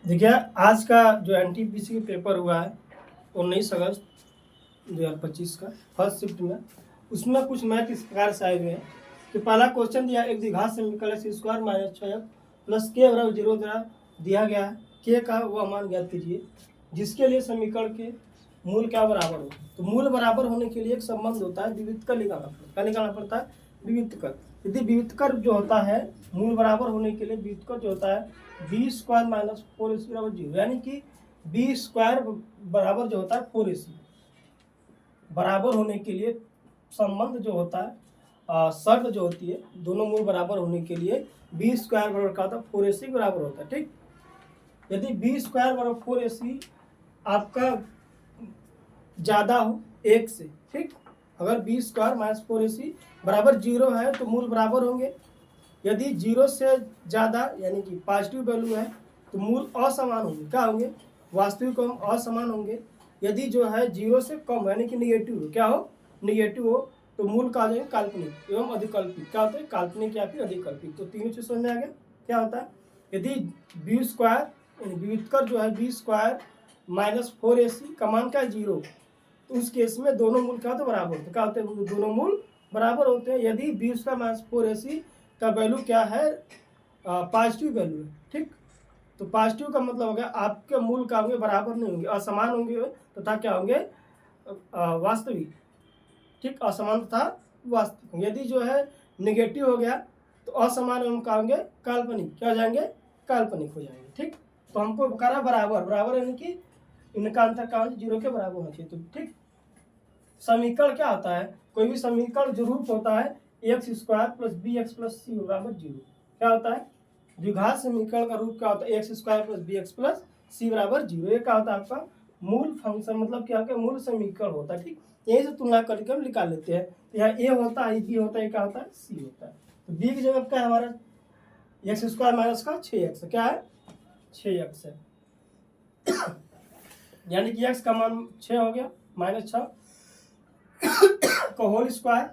देखिए, आज का जो एनटीपीसी का पेपर हुआ है 19 अगस्त 2025 का फर्स्ट शिफ्ट में, उसमें कुछ मैथ इस प्रकार से आए हुए हैं कि पहला क्वेश्चन दिया एक द्विघात समीकरण x स्क्वायर माइनस 6 प्लस के बराबर 0 द्वारा दिया गया है। के का वह मान ज्ञात कीजिए जिसके लिए समीकरण के मूल क्या बराबर हो। तो मूल बराबर होने के लिए एक संबंध होता है, विविधकर निकालना पड़ता है विविधकर। यदि विविधकर जो होता है मूल बराबर होने के लिए विविधकर जो होता है बी स्क्वायर माइनस 4ac बराबर 0, यानी कि बी स्क्वायर बराबर जो होता है 4ac बराबर होने के लिए संबंध जो होता है शर्त जो होती है दोनों मूल बराबर होने के लिए बी स्क्वायर बराबर का होता है 4ac बराबर होता है। ठीक, यदि बी स्क्वायर बराबर 4ac आपका ज़्यादा हो एक से, ठीक, अगर बी स्क्वायर माइनस 4ac बराबर 0 है तो मूल बराबर होंगे। यदि 0 से ज़्यादा यानी कि पॉजिटिव वैल्यू है तो मूल असमान होंगे। क्या होंगे? वास्तविक एवं असमान होंगे। यदि जो है 0 से कम यानी कि निगेटिव हो, क्या हो? निगेटिव हो तो मूल का जाएंगे काल्पनिक एवं अधिकल्पित। क्या होता है? काल्पनिक या फिर अधिकल्पित। तो तीनों चीज समझ में आ गया क्या होता है। यदि बी स्क्वायर विविधकर जो है बी स्क्वायर माइनस 4ac का मान क्या है 0, तो उस केस में दोनों मूल क्या होते हैं? बराबर होते हैं। क्या होते हैं? दोनों मूल बराबर होते हैं। यदि बी स्क्वायर माइनस 4ac का वैल्यू क्या है? पॉजिटिव वैल्यू है। ठीक, तो पॉजिटिव का मतलब हो गया आपके मूल का होंगे बराबर नहीं होंगे, असमान होंगे तथा क्या होंगे? वास्तविक। ठीक, असमान तथा वास्तविक। यदि जो है निगेटिव हो गया तो असमान एवं क्या होंगे? काल्पनिक। क्या हो जाएंगे? काल्पनिक हो जाएंगे। ठीक, तो हमको करा बराबर यानी कि इनका अंतर क्या होना? 0 के बराबर होना चाहिए। तो ठीक, समीकरण क्या होता है? कोई भी समीकरण जो रूप होता है x square plus b x plus c बराबर 0। क्या होता है? द्विघात समीकरण का रूप क्या होता है? X square plus b x plus c बराबर 0। ये क्या होता है? आपका मूल फंक्शन, मतलब क्या होता है? मूल समीकरण होता है। ठीक, यही से तुलना करके हम निकाल लेते हैं। यहाँ ए होता है, बी होता है, क्या होता है? सी होता है। तो बी की जगह क्या है हमारा? एक्स स्क्वायर माइनस का 6x क्या है? 6x है। यानी कि एक्स का मान 6 हो गया, माइनस 6 का होल स्क्वायर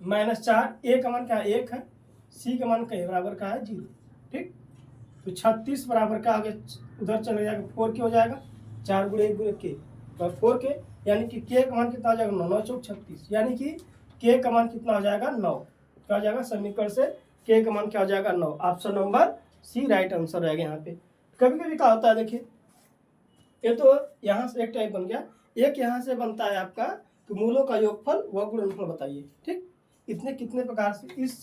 माइनस 4, ए का मान क्या है? 1 है, सी का मान क्या बराबर का है? 0। ठीक, तो 36 बराबर का आगे उधर चले जाएगा 4 के हो जाएगा, 4 गुणे 1 गुणे के, तो 4 के, यानी कि के का मान कितना हो जाएगा? 9 9 चौक 36, यानी कि के का मान कितना हो जाएगा? 9। क्या हो जाएगा? समीकरण से के का मान क्या हो जाएगा? 9। Option number C right answer रहेगा यहाँ पे। कभी कभी क्या होता है, देखिए ये तो यहाँ से एक टाइप बन गया, एक यहाँ से बनता है आपका कि मूलों का योगफल व गुणनफल बताइए। ठीक, इतने कितने प्रकार से इस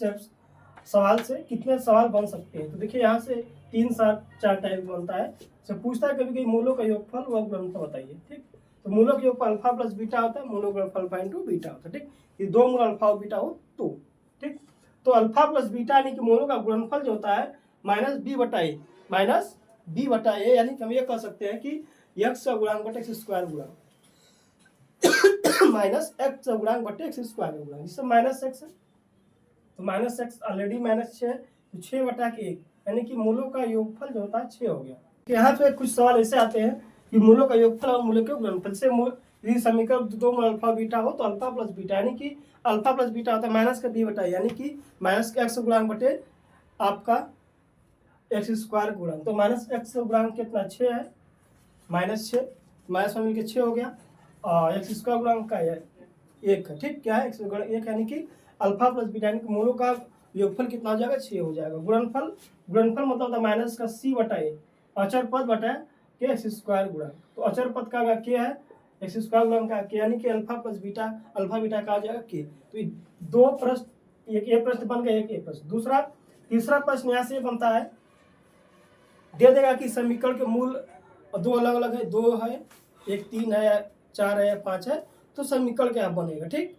सवाल से कितने सवाल बन सकते हैं। तो देखिए यहाँ से 3 7 4 टाइप बनता है। तो पूछता है कभी कभी मूलों का योगफल व गुणनफल बताइए। ठीक, तो मूलों का योगफल अल्फा प्लस बीटा होता है, मूलों का योगफल अल्फा इंटू बीटा होता है। ठीक, ये दो मूल अल्फा और बीटा हो तो, ठीक, तो अल्फा प्लस बीटा यानी कि मूलों का गुणनफल जो होता है माइनस बी बटा ए, यानी कि हम ये कह सकते हैं कि एक्स का गुणांक बटे एक्स स्क्वायर गुणा माइनस एक्स का गुणांक बटे एक्स स्क्वायर गुणा, जिससे माइनस एक्स है तो माइनस एक्स ऑलरेडी माइनस 6 तो 6 बटा के 1, यानी कि मूलों का योगफल जो होता है 6 हो गया। तो यहाँ पे कुछ सवाल ऐसे आते हैं कि मूलों का योगफल और मूलों के गुणनफल से यदि समीकरण दो मूल अल्फा बीटा हो तो अल्फा प्लस बीटा, यानी कि अल्फा प्लस बीटा होता है माइनस का बी बटा, यानी कि माइनस एक्स गुणांक बटे आपका एक्स स्क्वायर गुणा, तो माइनस एक्स गुणांक कितना? 6 है, माइनस 6 माइनस में मिलकर 6 हो गया, और एक्स स्क्वायर गुणांक का है 1 है। ठीक, क्या है? एक्स गुणा 1, यानी कि अल्फा प्लस बीटा, यानी कि मूलों का योगफल कितना हो जाएगा? 6 हो जाएगा। गुणनफल मतलब होता है माइनस का सी बटा ए, अचर पद बटा के एक्स स्क्वायर गुणा, तो अचर पद का के है एक्स स्क्वायर गुणा का के, यानी कि alpha plus beta, alpha beta का आ जाएगा के। तो दो प्रश्न, एक ए प्रश्न बन गया, एक ए प्रश्न। दूसरा तीसरा प्रश्न यहाँ से बनता है, दे देगा कि समीकरण के मूल दो अलग अलग है, 2 है, एक 3 है या 4 है या 5 है, तो समीकरण क्या बनेगा? ठीक,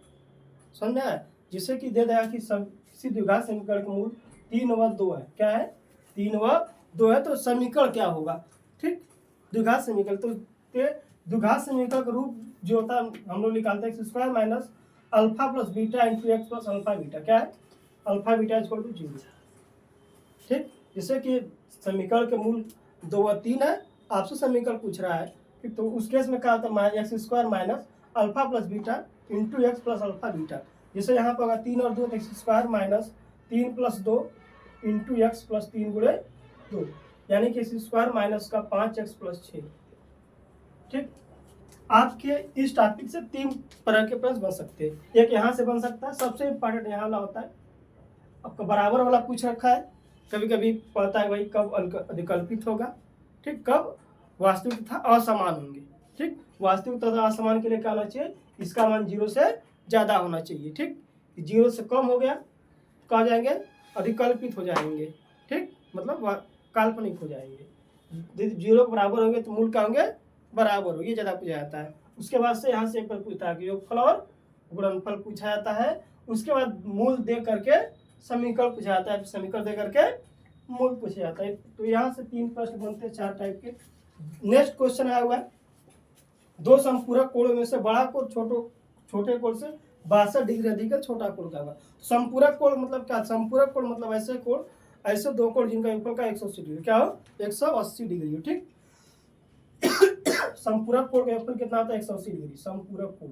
समझ है? जिससे कि दे देगा कि किसी द्विघात समीकरण के मूल 3 व 2 है। क्या है? 3 व 2 है, तो समीकरण क्या होगा? ठीक, द्विघात समीकरण। तो द्विघात समीकरण का रूप जो होता है हम लोग निकालते हैं X square minus alpha plus beta into X plus alpha beta. क्या है? Alpha beta equal to 0। ठीक, जिससे कि समीकरण के मूल 2 व 3 है, आपसे समीकरण पूछ रहा है। ठीक, तो उस केस में क्या होता है? X square minus alpha plus beta into X plus alpha beta, जैसे यहाँ पर होगा 3 और 2 x square minus 3 plus 2 into X plus 3 गुणे 2, यानी कि एक्स स्क्वायर माइनस का 5x प्लस 6। ठीक, आपके इस टॉपिक से 3 तरह के प्रश्न बन सकते हैं। एक यहाँ से बन सकता है, सबसे इम्पोर्टेंट यहाँ वाला होता है, आपका बराबर वाला पूछ रखा है। कभी कभी पता है भाई कब अधिकल्पित होगा, ठीक, कब वास्तविक तथा असमान होंगे। ठीक, वास्तविक तथा असमान के लिए क्या होना चाहिए, इसका मान 0 से ज़्यादा होना चाहिए। ठीक, 0 से कम हो गया कहा जाएंगे अधिकल्पित हो जाएंगे। ठीक, मतलब काल्पनिक हो जाएंगे। 0 के बराबर होंगे तो मूल क्या होंगे, बराबर होगी, ज़्यादा पूछा जाता है। उसके बाद से यहाँ से एक पूछता है कि योगफल और गुणनफल पूछा जाता है। उसके बाद मूल दे करके समीकरण पूछा जाता है, समीकरण दे करके मूल पूछा जाता है। तो यहाँ से 3 प्रश्न बनते हैं 4 टाइप के। नेक्स्ट क्वेश्चन आया हुआ है, 2 समपूरक कोणों में से बड़ा कोण छोटे कोण से 62 डिग्री अधिक है, छोटा कोण क्या होगा। संपूरक कोण मतलब क्या, संपूरक कोण मतलब ऐसे कोण, ऐसे दो कोण जिनका योगफल का 180 डिग्री क्या हो, 180 डिग्री हो। ठीक, संपूरक कोण का योगफल कितना होता है, 180 डिग्री। संपूरक कोण,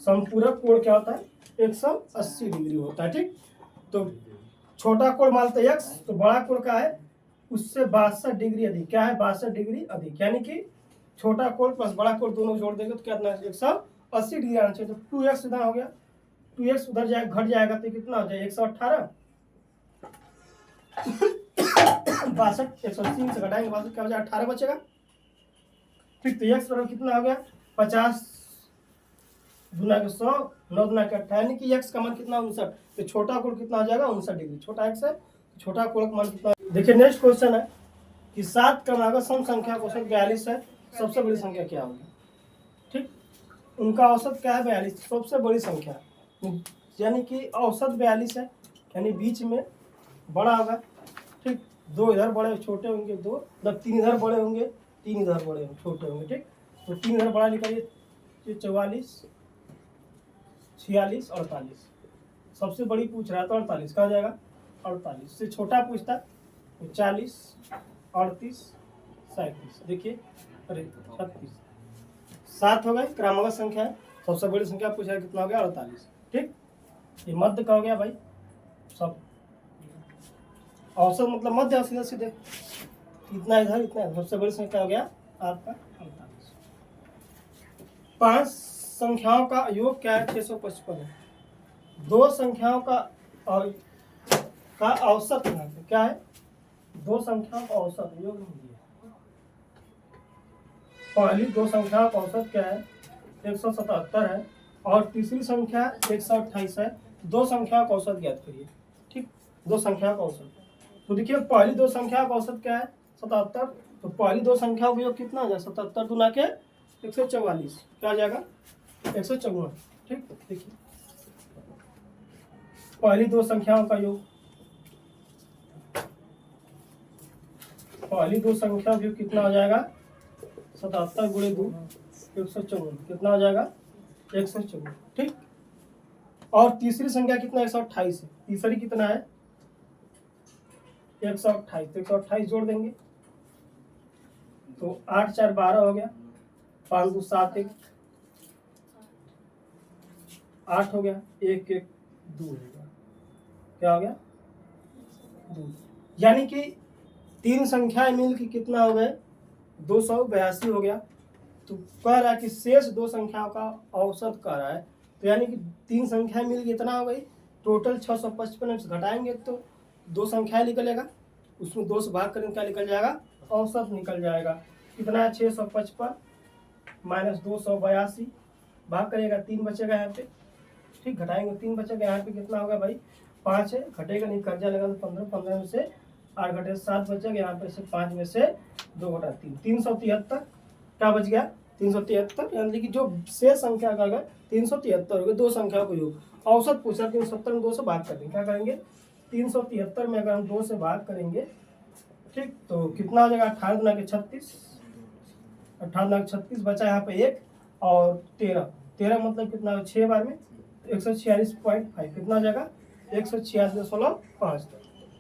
संपूरक कोण क्या होता है, 180 डिग्री होता है। ठीक, तो छोटा कोण मानते हैं x, तो बड़ा कोण का है उससे 62 डिग्री अधिक, क्या है 62 डिग्री अधिक, यानी कि छोटा कोण प्लस बड़ा कोण दोनों जोड़ देंगे तो क्या 180 डिग्री आना चाहिए। तो 2x इतना हो गया, 2x उधर जाएगा घट जाएगा तो कितना हो जाएगा 118, 62 180 से घटाएंगे 62 क्या हो जाएगा 18 बचेगा। ठीक, तो x बराबर कितना हो गया 50 गुना के 100, 9 गुना के 18, यानी कि x का मान कितना 59। तो छोटा कोण कितना हो जाएगा 59 डिग्री, छोटा x है, छोटा कोण का मान कितना। देखिए नेक्स्ट क्वेश्चन है कि 7 क्रमागत सम संख्या का औसत 42 है, सबसे बड़ी संख्या क्या होगी। ठीक, उनका औसत क्या है 42, सबसे बड़ी संख्या, यानी कि औसत 42 है, यानी बीच में बड़ा होगा। ठीक, 2 इधर बड़े छोटे होंगे, 2 मतलब 3 इधर बड़े होंगे, 3 इधर बड़े छोटे होंगे। ठीक, तो 3 इधर बड़ा निकालिए, 44 46 48, सबसे बड़ी पूछ रहा है तो 48 कहा जाएगा 48। से छोटा पूछता तो 40 38 37, देखिए अरे 36, 7 हो गए क्रमागत संख्या है, सबसे बड़ी संख्या पूछा है कितना हो गया 48। ठीक, ये मध्य का हो गया भाई, सब औसत मतलब मध्य, सीधे सीधे इतना इधर इतना, सबसे बड़ी संख्या हो गया आपका 48। 5 संख्याओं का योग क्या है 655 है। 2 संख्याओं का औसत क्या है, 2 संख्याओं का औसत योग नहीं दिया। पहली 2 संख्याओं का औसत क्या है 177 है, और तीसरी संख्या 128 है। 2 संख्याओं का औसत ज्ञात करिए। ठीक, 2 संख्याओं का औसत, तो देखिए पहली 2 संख्याओं का औसत क्या है 77, तो पहली 2 संख्याओं का योग कितना हो जाएगा 77 गुना के 144 क्या आ जाएगा 154। ठीक, देखिए पहली 2 संख्याओं का योग, पहली 2 संख्याओं का योग कितना हो जाएगा 77 गुणे 2 154 कितना हो जाएगा 154। ठीक, और तीसरी संख्या कितना 128 है, तीसरी कितना है 128, तो 128 जोड़ देंगे तो 8 4 12 हो गया, 5 2 7 1 8 हो गया, 1 1 2 हो गया, क्या हो गया 2, यानी कि 3 संख्याएं मिल के कितना हो गए 282 हो गया। तो कह रहा है कि शेष 2 संख्याओं का औसत कह रहा है, तो यानी कि 3 संख्याएं मिल के इतना हो गई, टोटल 655 से घटाएंगे तो 2 संख्याएं निकलेगा, उसमें 2 से भाग करेंगे क्या निकल जाएगा औसत निकल जाएगा। कितना है 655 माइनस 282, भाग करेगा 3 बचेगा यहाँ पे। ठीक, घटाएंगे 3 बचेगा, यहाँ पे कितना होगा भाई 5 है, घटेगा नहीं कर्जा लगा तो 15, 15 में से 8 घटे 7 बचेगा, यहाँ पे से 5 में से 2 घटा 3 373 क्या बच गया 373, यानी कि जो शेष संख्या का अगर 373 हो गया 2 संख्याओं को योग, औसत पूछा 370 में 2 से भाग करेंगे, क्या करेंगे 373 में अगर हम 2 से भाग करेंगे, ठीक, तो कितना हो जाएगा 18 गुना के 36, 18 गुना के 36 बचा यहाँ पे 1 और 13 मतलब कितना 6 बार में 146.5 कितना हो जाएगा 146.5,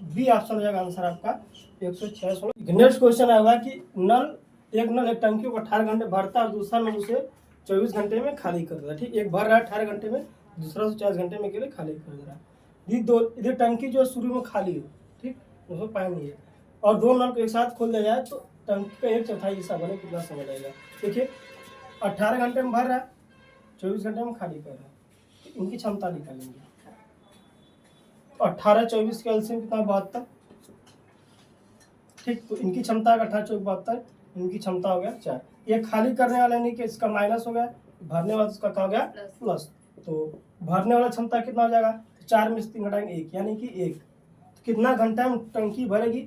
बी ऑप्शन हो जाएगा आंसर आपका 146। नेक्स्ट क्वेश्चन आएगा कि एक नल एक टंकी को 18 घंटे भरता है और दूसरा नल उसे 24 घंटे में खाली कर देता है। ठीक, एक भर रहा है 18 घंटे में, दूसरा से 40 घंटे में के लिए खाली कर दे रहा है। ये दो इधर टंकी जो शुरू में खाली है, उसमें पानी है, और दो नल को एक साथ खोल दिया जाए तो टंकी का 1/4 हिस्सा बने, कितना समय लगेगा। देखिए 18 घंटे में भर रहा है, 24 घंटे में खाली कर रहा है। इनकी क्षमता निकालेंगे। 18 24 का एलसीएम कितना, 72। ठीक, तो इनकी क्षमता 18 24 72, इनकी क्षमता हो गया 4। ये खाली करने वाला यानी कि इसका माइनस हो गया, भरने वाला इसका क्या हो गया प्लस। तो भरने वाला क्षमता कितना हो जाएगा, 4 में से 3 घटाएंगे 1, यानी कि 1। तो कितना घंटा में टंकी भरेगी,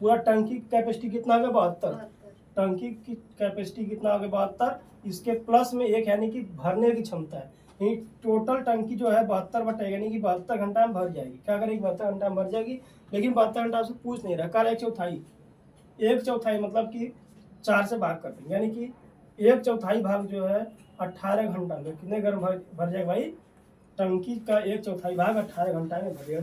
पूरा टंकी की कैपेसिटी कितना हो गया 72। टंकी की कैपेसिटी कितना हो गया 72, इसके प्लस में 1 यानी कि भरने की क्षमता है। यानी टोटल टंकी जो है 72 बटेगा, यानी कि 72 घंटा में भर जाएगी। क्या करेगी, 72 घंटा में भर जाएगी। लेकिन 72 घंटा से पूछ नहीं रहा, कल 1/4, 1/4 मतलब कि 4 से भाग कर देंगे, यानी कि 1/4 भाग जो है 18 घंटा में कितने गर्म भर जाएगा भाई, टंकी का 1/4 भाग 18 घंटा में भर जाएगा।